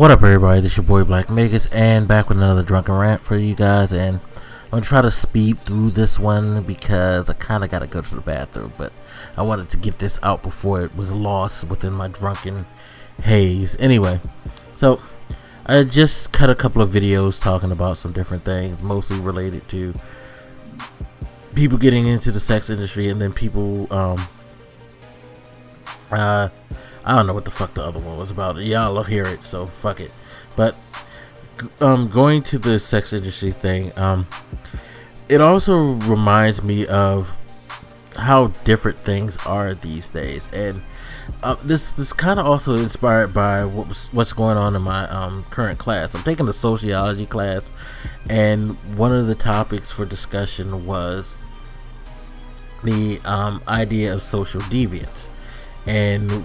What up, everybody? This is your boy Black Megas, and back with another drunken rant for you guys. And I'm gonna try to speed through this one because I kind of gotta go to the bathroom, but I wanted to get this out before it was lost within my drunken haze. Anyway, so I just cut a couple of videos talking about some different things, mostly related to people getting into the sex industry, and then people I don't know what the fuck the other one was about. Y'all will hear it, so fuck it. But going to the sex industry thing, it also reminds me of how different things are these days, and this kind of also inspired by what's going on in my current class. I'm taking a sociology class, and one of the topics for discussion was the idea of social deviance. And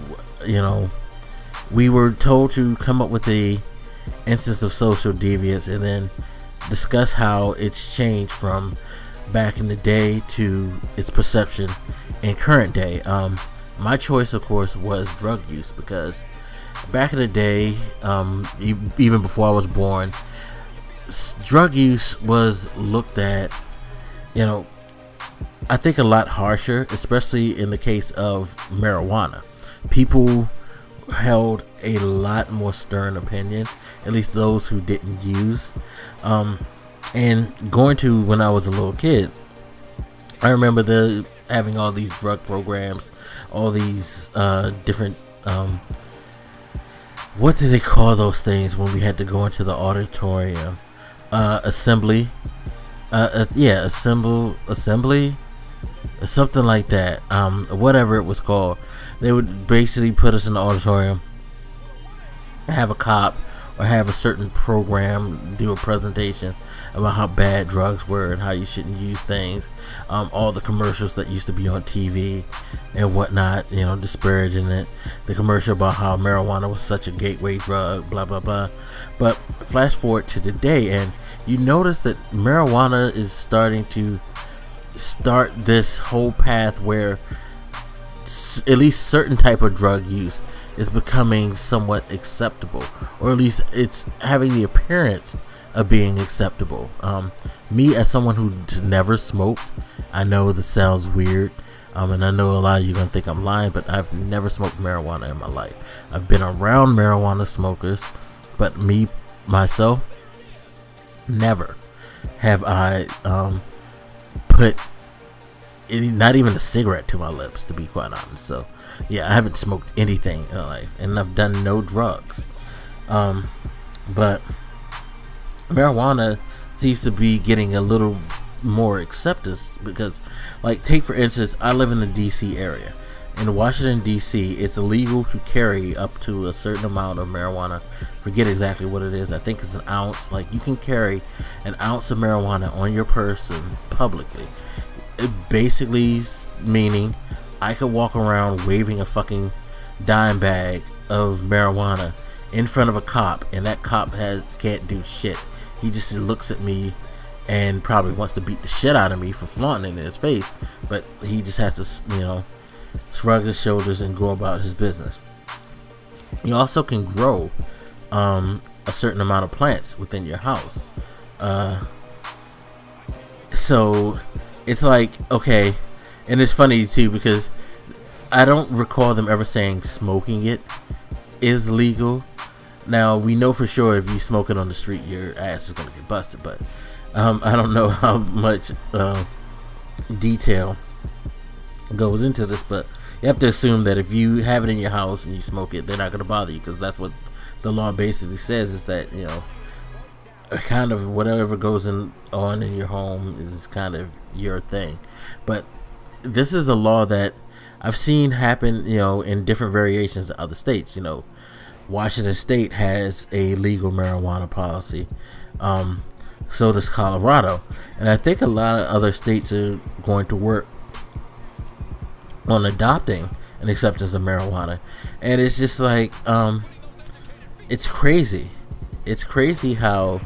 we were told to come up with a instance of social deviance and then discuss how it's changed from back in the day to its perception in current day. My choice, of course, was drug use, because back in the day, even before I was born, drug use was looked at, I think, a lot harsher, especially in the case of marijuana. People held a lot more stern opinion, at least those who didn't use. And going to when I was a little kid, I remember having all these drug programs, all these different, what do they call those things when we had to go into the auditorium? Assembly. Assembly. Something like that, whatever it was called. They would basically put us in the auditorium, have a cop or have a certain program do a presentation about how bad drugs were and how you shouldn't use things, all the commercials that used to be on TV and whatnot, disparaging it, the commercial about how marijuana was such a gateway drug, blah blah blah. But flash forward to today, and you notice that marijuana is starting to start this whole path where at least certain type of drug use is becoming somewhat acceptable, or at least it's having the appearance of being acceptable. Me, as someone who just never smoked, I know this sounds weird, and I know a lot of you are gonna think I'm lying, but I've never smoked marijuana in my life. I've been around marijuana smokers, but me myself, never have I put not even a cigarette to my lips, to be quite honest. So yeah, I haven't smoked anything in my life, and I've done no drugs. But marijuana seems to be getting a little more acceptance, because, like, take for instance, I live in the DC area. In Washington DC, it's illegal to carry up to a certain amount of marijuana. Forget exactly what it is. I think it's an ounce. Like, you can carry an ounce of marijuana on your person publicly. It basically meaning I could walk around waving a fucking dime bag of marijuana in front of a cop, and that cop can't do shit. He just looks at me and probably wants to beat the shit out of me for flaunting it in his face, but he just has to, shrug his shoulders and go about his business. You also can grow a certain amount of plants within your house. So it's like, okay, and it's funny too, because I don't recall them ever saying smoking it is legal. Now, we know for sure if you smoke it on the street, your ass is going to get busted, but I don't know how much detail goes into this, but you have to assume that if you have it in your house and you smoke it, they're not going to bother you, because that's what the law basically says, is that, kind of whatever goes on in your home is kind of your thing. But this is a law that I've seen happen, in different variations in other states. Washington State has a legal marijuana policy. So does Colorado, and I think a lot of other states are going to work on adopting an acceptance of marijuana. And it's just like, it's crazy. It's crazy how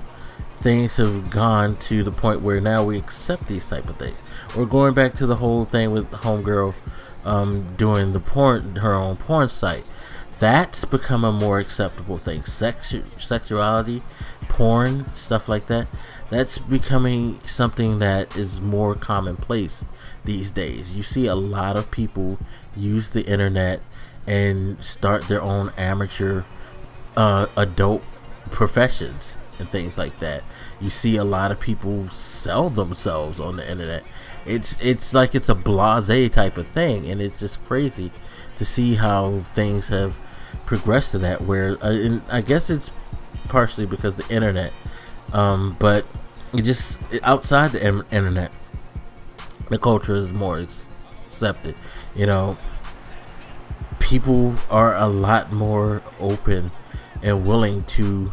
things have gone to the point where now we accept these type of things. We're going back to the whole thing with Homegirl doing her own porn site. that's become a more acceptable thing. Sexuality, porn, stuff like that. That's becoming something that is more commonplace these days. You see a lot of people use the internet and start their own amateur adult professions and things like that. You see a lot of people sell themselves on the internet. It's like it's a blasé type of thing, and it's just crazy to see how things have progressed to that. Where and I guess it's partially because of the internet, but outside the internet, the culture is more accepted. You know, people are a lot more open and willing to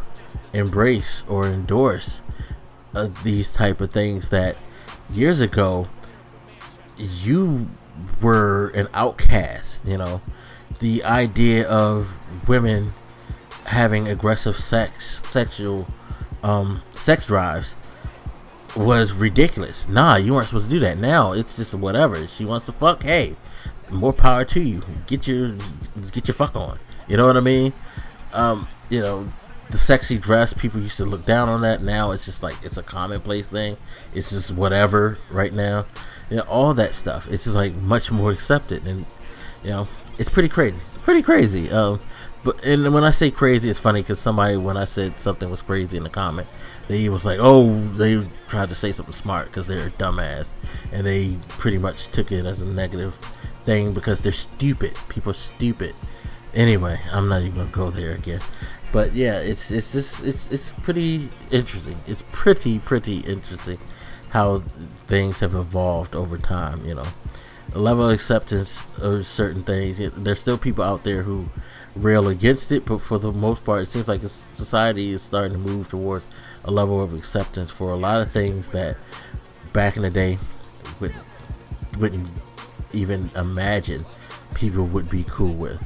embrace or endorse these type of things that years ago you were an outcast. You know, the idea of women having aggressive sex drives was ridiculous. Nah, you weren't supposed to do that. Now it's just whatever. She wants to fuck, hey, more power to you. Get your fuck on. You know what I mean? You know, the sexy dress, people used to look down on that. Now it's just like it's a commonplace thing. It's just whatever right now. You know, all that stuff. It's just like much more accepted, and you know, it's pretty crazy. It's pretty crazy. But and when I say crazy, it's funny because somebody, when I said something was crazy in the comment, they was like, oh, they tried to say something smart because they're a dumbass, and they pretty much took it as a negative thing because they're stupid. People are stupid. Anyway, I'm not even gonna go there again. But yeah, it's pretty interesting. It's pretty interesting how things have evolved over time. You know, a level of acceptance of certain things. There's still people out there who rail against it, but for the most part, it seems like the society is starting to move towards a level of acceptance for a lot of things that back in the day wouldn't even imagine people would be cool with.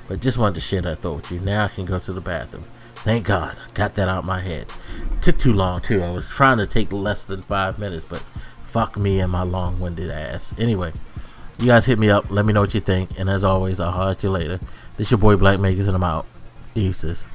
But just wanted to share that thought with you. Now I can go to the bathroom. Thank God I got that out of my head. Took too long too. I was trying to take less than 5 minutes, but fuck me and my long-winded ass. Anyway, you guys hit me up. Let me know what you think. And as always, I'll holler at you later. This your boy Black Makers, and I'm out. Deuces.